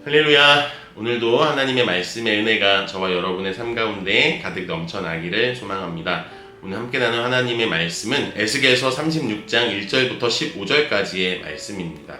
할렐루야. 오늘도 하나님의 말씀의 은혜가 저와 여러분의 삶 가운데 가득 넘쳐나기를 소망합니다. 오늘 함께 나눌 하나님의 말씀은 에스겔서 36장 1절부터 15절까지의 말씀입니다.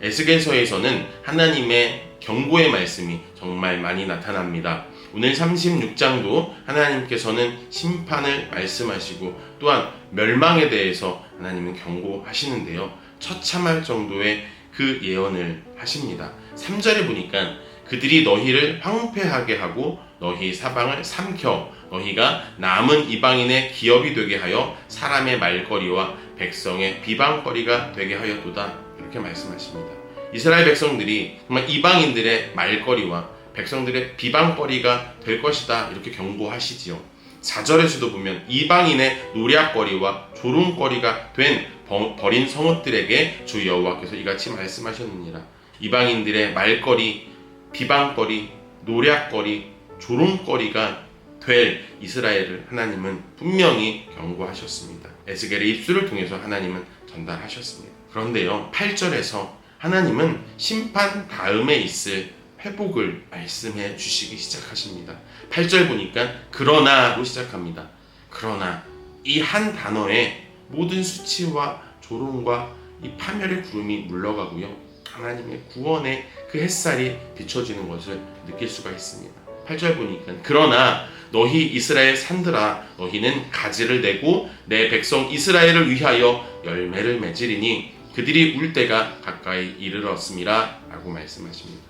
에스겔서에서는 하나님의 경고의 말씀이 정말 많이 나타납니다. 오늘 36장도 하나님께서는 심판을 말씀하시고 또한 멸망에 대해서 하나님은 경고하시는데요. 처참할 정도의 그 예언을 하십니다. 3절에 보니까 그들이 너희를 황폐하게 하고 너희 사방을 삼켜 너희가 남은 이방인의 기업이 되게 하여 사람의 말거리와 백성의 비방거리가 되게 하였도다. 이렇게 말씀하십니다. 이스라엘 백성들이 정말 이방인들의 말거리와 백성들의 비방거리가 될 것이다. 이렇게 경고하시지요. 4절에서도 보면 이방인의 노략거리와 조롱거리가 된 버린 성읍들에게 주 여호와께서 이같이 말씀하셨느니라. 이방인들의 말거리, 비방거리, 노략거리, 조롱거리가 될 이스라엘을 하나님은 분명히 경고하셨습니다. 에스겔의 입술을 통해서 하나님은 전달하셨습니다. 그런데요, 8절에서 하나님은 심판 다음에 있을 회복을 말씀해 주시기 시작하십니다. 8절 보니까 그러나로 시작합니다. 그러나 이 한 단어에 모든 수치와 조롱과 이 파멸의 구름이 물러가고요. 하나님의 구원의 그 햇살이 비춰지는 것을 느낄 수가 있습니다. 8절 보니까 그러나 너희 이스라엘 산들아 너희는 가지를 내고 내 백성 이스라엘을 위하여 열매를 맺으리니 그들이 울 때가 가까이 이르렀음이라 라고 말씀하십니다.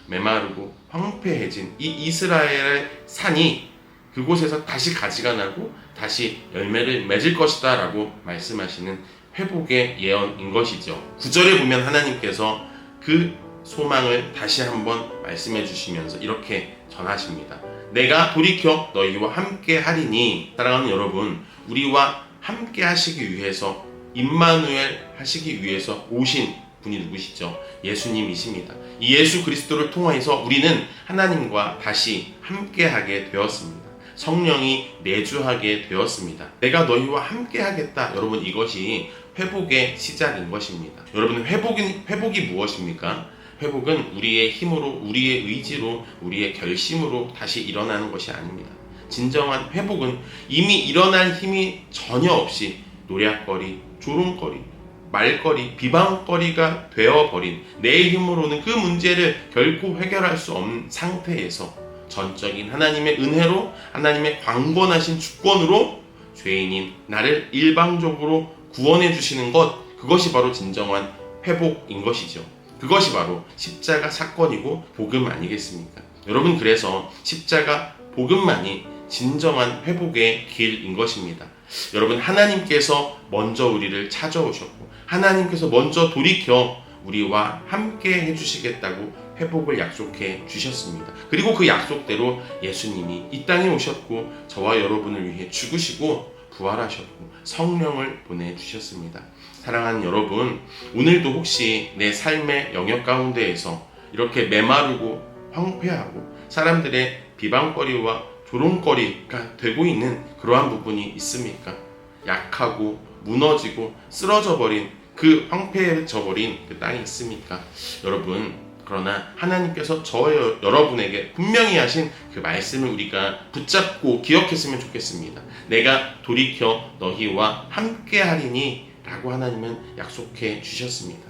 메마르고 황폐해진 이 이스라엘의 산이 그곳에서 다시 가지가 나고 다시 열매를 맺을 것이다 라고 말씀하시는 회복의 예언인 것이죠. 9절에 보면 하나님께서 그 소망을 다시 한번 말씀해 주시면서 이렇게 전하십니다. 내가 돌이켜 너희와 함께 하리니. 사랑하는 여러분, 우리와 함께 하시기 위해서 임마누엘 하시기 위해서 오신 분이 누구시죠? 예수님이십니다. 이 예수 그리스도를 통해서 우리는 하나님과 다시 함께하게 되었습니다. 성령이 내주하게 되었습니다. 내가 너희와 함께하겠다. 여러분, 이것이 회복의 시작인 것입니다. 여러분, 회복이 무엇입니까? 회복은 우리의 힘으로, 우리의 의지로, 우리의 결심으로 다시 일어나는 것이 아닙니다. 진정한 회복은 이미 일어날 힘이 전혀 없이 노략거리, 조롱거리, 말거리, 비방거리가 되어버린 내 힘으로는 그 문제를 결코 해결할 수 없는 상태에서 전적인 하나님의 은혜로, 하나님의 광권하신 주권으로 죄인인 나를 일방적으로 구원해 주시는 것, 그것이 바로 진정한 회복인 것이죠. 그것이 바로 십자가 사건이고 복음 아니겠습니까? 여러분, 그래서 십자가 복음만이 진정한 회복의 길인 것입니다. 여러분, 하나님께서 먼저 우리를 찾아오셨고 하나님께서 먼저 돌이켜 우리와 함께 해주시겠다고 회복을 약속해 주셨습니다. 그리고 그 약속대로 예수님이 이 땅에 오셨고 저와 여러분을 위해 죽으시고 부활하셨고 성령을 보내주셨습니다. 사랑하는 여러분, 오늘도 혹시 내 삶의 영역 가운데에서 이렇게 메마르고 황폐하고 사람들의 비방거리와 조롱거리가 되고 있는 그러한 부분이 있습니까? 약하고 무너지고 쓰러져 버린 그 황폐해져 버린 그 땅이 있습니까? 여러분, 그러나 하나님께서 여러분에게 분명히 하신 그 말씀을 우리가 붙잡고 기억했으면 좋겠습니다. 내가 돌이켜 너희와 함께 하리니 라고 하나님은 약속해 주셨습니다.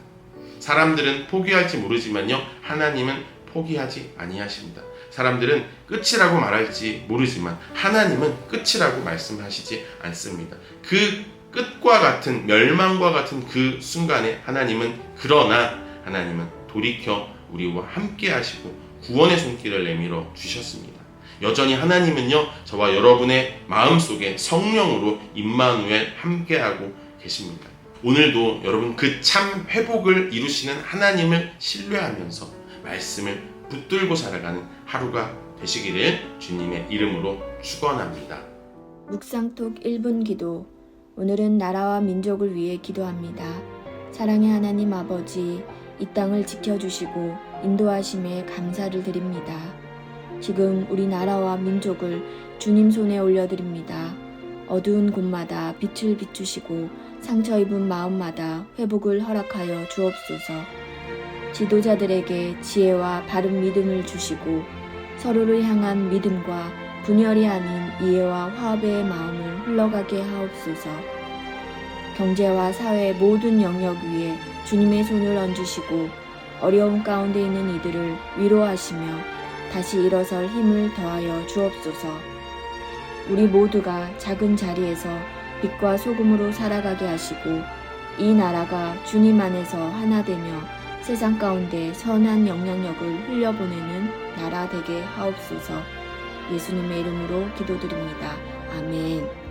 사람들은 포기할지 모르지만요, 하나님은 포기하지 아니하십니다. 사람들은 끝이라고 말할지 모르지만 하나님은 끝이라고 말씀하시지 않습니다. 그 끝과 같은 멸망과 같은 그 순간에 그러나 하나님은 돌이켜 우리와 함께 하시고 구원의 손길을 내밀어 주셨습니다. 여전히 하나님은요, 저와 여러분의 마음속에 성령으로 임마누엘 함께하고 계십니다. 오늘도 여러분 그 참 회복을 이루시는 하나님을 신뢰하면서 말씀을 붙들고 살아가는 하루가 되시기를 주님의 이름으로 축원합니다. 묵상톡 1분 기도. 오늘은 나라와 민족을 위해 기도합니다. 사랑의 하나님 아버지, 이 땅을 지켜주시고 인도하심에 감사를 드립니다. 지금 우리 나라와 민족을 주님 손에 올려드립니다. 어두운 곳마다 빛을 비추시고 상처 입은 마음마다 회복을 허락하여 주옵소서. 지도자들에게 지혜와 바른 믿음을 주시고 서로를 향한 믿음과 분열이 아닌 이해와 화합의 마음을 흘러가게 하옵소서. 경제와 사회 모든 영역 위에 주님의 손을 얹으시고 어려움 가운데 있는 이들을 위로하시며 다시 일어설 힘을 더하여 주옵소서. 우리 모두가 작은 자리에서 빛과 소금으로 살아가게 하시고 이 나라가 주님 안에서 하나 되며 세상 가운데 선한 영향력을 흘려보내는 나라 되게 하옵소서. 예수님의 이름으로 기도드립니다. 아멘.